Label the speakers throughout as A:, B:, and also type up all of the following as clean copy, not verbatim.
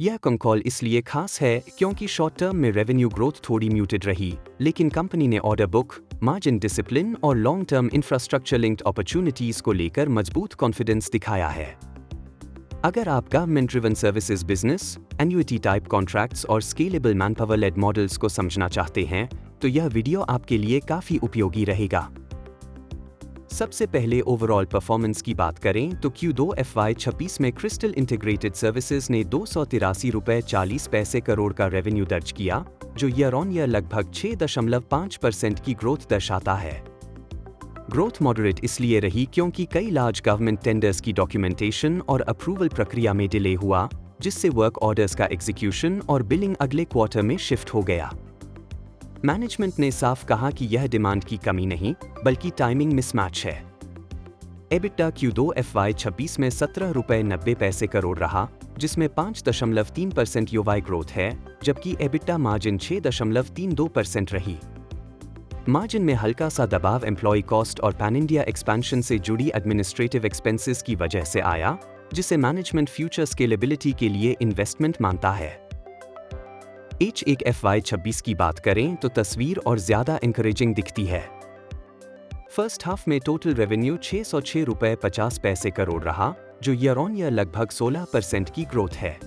A: यह कॉल इसलिए खास है क्योंकि शॉर्ट टर्म में रेवेन्यू ग्रोथ थोड़ी म्यूटेड रही, लेकिन कंपनी ने ऑर्डर बुक, मार्जिन डिसिप्लिन और long term infrastructure linked opportunities को लेकर मजबूत कॉन्फिडेंस दिखाया है। अगर आप government driven services business, annuity type contracts और स्केलेबल मैनपावर लेड मॉडल्स को समझना चाहते हैं, तो यह वीडियो आपके लिए काफी उपयोगी रहेगा। सबसे पहले ओवरऑल परफॉर्मेंस की बात करें तो Q2 FY26 में क्रिस्टल इंटीग्रेटेड सर्विसेज ने ₹283.40 करोड़ का रेवेन्यू दर्ज किया, जो ईयर ऑन ईयर लगभग 6.5% की ग्रोथ दर्शाता है। ग्रोथ मॉडरेट इसलिए रही क्योंकि कई लार्ज गवर्नमेंट टेंडर्स की डॉक्यूमेंटेशन और अप्रूवल प्रक्रिया में डिले हुआ, जिससे वर्क ऑर्डर्स का एग्जीक्यूशन और बिलिंग अगले क्वार्टर में शिफ्ट हो गया। मैनेजमेंट ने साफ कहा कि यह डिमांड की कमी नहीं, बल्कि टाइमिंग मिसमैच है। EBITDA Q2 FY26 में ₹17.90 करोड़ रहा, जिसमें 5.3% YoY ग्रोथ है, जबकि EBITDA मार्जिन 6.32% रही। मार्जिन में हल्का सा दबाव एम्प्लॉय कॉस्ट और पैन इंडिया एक्सपेंशन से जुड़ी एडमिनिस्ट्रेटिव एक्सपेंसेस की वजह से आया, जिसे मैनेजमेंट फ्यूचर स्केलेबिलिटी के लिए इन्वेस्टमेंट मानता है। H1 FY26 की बात करें तो तस्वीर और ज्यादा इंकरेजिंग दिखती है। फर्स्ट हाफ में टोटल रेवेन्यू ₹606.50 करोड़ रहा, जो ईयर ऑन ईयर लगभग 16% की ग्रोथ है।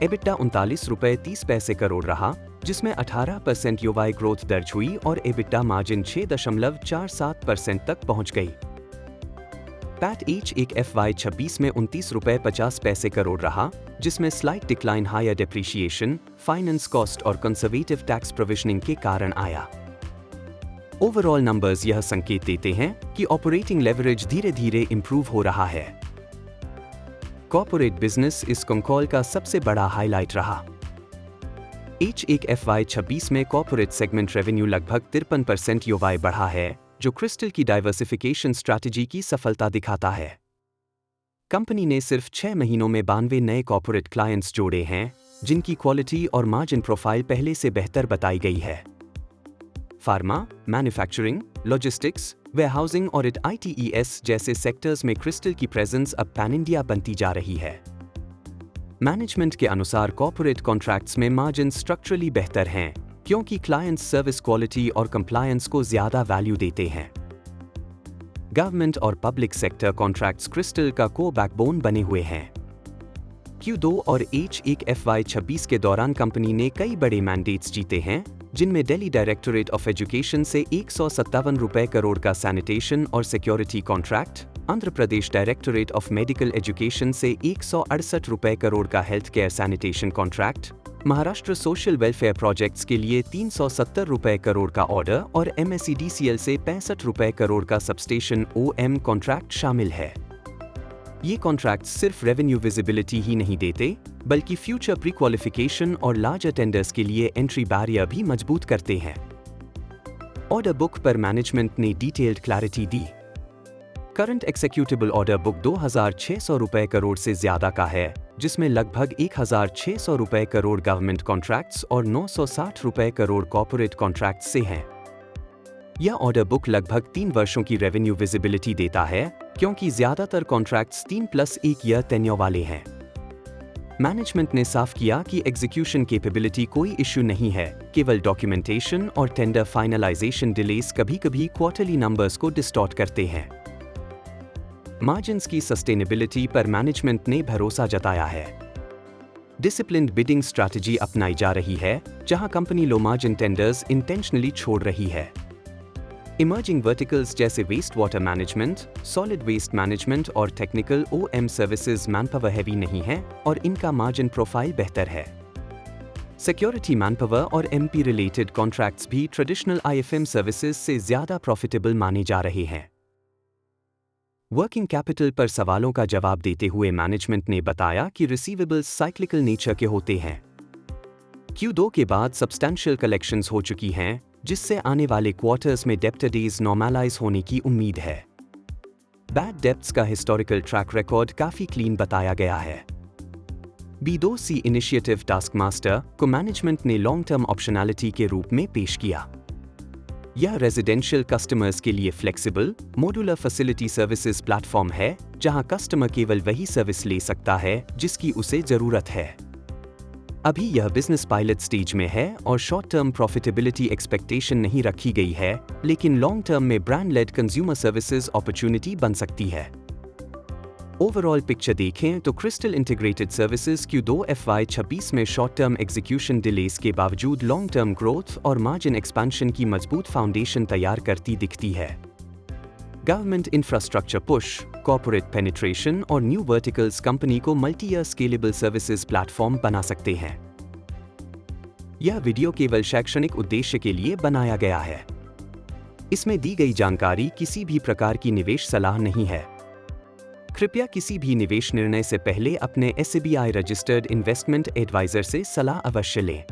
A: EBITDA ₹39.30 करोड़ रहा, जिसमें 18% YoY ग्रोथ दर्ज हुई और EBITDA मार्जिन 6.47% तक पहुंच गई। पैट H1 FY26 में ₹29.50 करोड़ रहा, जिसमें slight decline higher depreciation, finance cost और कंजर्वेटिव टैक्स प्रोविजनिंग के कारण आया। ओवरऑल नंबर्स यह संकेत देते हैं कि ऑपरेटिंग लेवरेज धीरे धीरे इंप्रूव हो रहा है। कॉर्पोरेट बिजनेस इस कॉल का सबसे बड़ा हाईलाइट रहा। H1 FY26 में कॉर्पोरेट सेगमेंट रेवेन्यू लगभग 53% YoY बढ़ा है, जो क्रिस्टल की डाइवर्सिफिकेशन स्ट्रैटेजी की सफलता दिखाता है। कंपनी ने सिर्फ 6 महीनों में 92 नए कॉर्पोरेट क्लाइंट्स जोड़े हैं, जिनकी क्वालिटी और मार्जिन प्रोफाइल पहले से बेहतर बताई गई है। फार्मा, मैन्युफैक्चरिंग, लॉजिस्टिक्स, वेयरहाउसिंग और ITES जैसे सेक्टर्स में क्रिस्टल की प्रेजेंस अब पैन इंडिया बनती जा रही है। मैनेजमेंट के अनुसार कॉर्पोरेट कॉन्ट्रैक्ट्स में मार्जिन स्ट्रक्चरली बेहतर हैं, क्योंकि क्लाइंट्स सर्विस क्वालिटी और कंप्लायंस को ज्यादा वैल्यू देते हैं। गवर्नमेंट और पब्लिक सेक्टर कॉन्ट्रैक्ट्स क्रिस्टल का कोर बैकबोन बने हुए हैं। Q2 और H1 FY26 के दौरान कंपनी ने कई बड़े मैंडेट्स जीते हैं, जिनमें दिल्ली डायरेक्टोरेट ऑफ एजुकेशन से ₹157 करोड़ का सैनिटेशन और security contract, Andhra Pradesh directorate of medical education से ₹168 करोड़ का health care sanitation contract, Maharashtra social welfare projects के लिए ₹370 करोड़ का ऑर्डर और MSEDCL से ₹65 करोड़ का सबस्टेशन OM कॉन्ट्रैक्ट शामिल है। ये कॉन्ट्रैक्ट्स सिर्फ रेवेन्यू विजिबिलिटी ही नहीं देते, बल्कि फ्यूचर प्री क्वालिफिकेशन और लार्जर टेंडर्स के लिए एंट्री बैरियर भी मजबूत करते हैं। ऑर्डर बुक पर मैनेजमेंट ने डिटेल्ड क्लैरिटी दी। Current executable order book ₹2,600 crore से ज्यादा का है, जिसमें लगभग ₹1,600 करोड़ गवर्नमेंट कॉन्ट्रैक्ट्स और ₹960 करोड़ कॉर्पोरेट कॉन्ट्रैक्ट्स से हैं। यह ऑर्डर बुक लगभग 3 वर्षों की रेवेन्यू विजिबिलिटी देता है, क्योंकि ज्यादातर कॉन्ट्रैक्ट्स 3+1 ईयर टेन्योर वाले हैं। मैनेजमेंट ने साफ किया कि एग्जीक्यूशन कैपेबिलिटी कोई इश्यू नहीं है, केवल डॉक्यूमेंटेशन और टेंडर फाइनलाइजेशन डिलेस कभी-कभी क्वार्टरली नंबर्स को डिस्टॉर्ट करते हैं। मार्जिन्स की सस्टेनेबिलिटी पर मैनेजमेंट ने भरोसा जताया है। डिसिप्लिन्ड बिडिंग स्ट्रैटेजी अपनाई जा रही है, जहां company low margin tenders intentionally छोड़ रही है। इमर्जिंग वर्टिकल्स जैसे waste water management, solid waste management और technical OM services manpower heavy नहीं है और इनका मार्जिन प्रोफाइल बेहतर है। सिक्योरिटी मैनपावर और MP रिलेटेड कॉन्ट्रैक्ट्स भी ट्रेडिशनल IFM सर्विसेज से ज्यादा प्रॉफिटेबल माने जा रहे हैं। वर्किंग कैपिटल पर सवालों का जवाब देते हुए मैनेजमेंट ने बताया कि रिसीवेबल्स साइक्लिकल नेचर के होते हैं। Q2 के बाद सब्सटैंशियल कलेक्शंस हो चुकी हैं, जिससे आने वाले क्वार्टर्स में डेब्टर डेज नॉर्मलाइज होने की उम्मीद है। बैड डेब्ट्स का हिस्टोरिकल ट्रैक रिकॉर्ड काफी क्लीन बताया गया है। B2C इनिशिएटिव टास्क मास्टर को मैनेजमेंट ने लॉन्ग टर्म ऑप्शनैलिटी के रूप में पेश किया। यह रेजिडेंशियल कस्टमर्स के लिए flexible, modular facility services platform है जहां कस्टमर केवल वही सर्विस ले सकता है जिसकी उसे जरूरत है। अभी यह बिजनेस पायलट स्टेज में है और शॉर्ट टर्म प्रॉफिटेबिलिटी एक्सपेक्टेशन नहीं रखी गई है, लेकिन लॉन्ग टर्म में brand led consumer services opportunity बन सकती है। ओवरऑल पिक्चर देखें तो crystal integrated services Q2 FY26 में शॉर्ट टर्म एग्जीक्यूशन डिलेस के बावजूद लॉन्ग टर्म ग्रोथ और मार्जिन एक्सपेंशन की मजबूत फाउंडेशन तैयार करती दिखती है। Government infrastructure push, corporate penetration और न्यू वर्टिकल्स कंपनी को multi year scalable services platform बना सकते हैं। यह वीडियो केवल शैक्षणिक उद्देश्य के लिए बनाया गया है। इसमें दी गई जानकारी किसी भी प्रकार की निवेश सलाह नहीं है। कृपया किसी भी निवेश निर्णय से पहले अपने SBI रजिस्टर्ड इन्वेस्टमेंट एडवाइजर से सलाह अवश्य लें।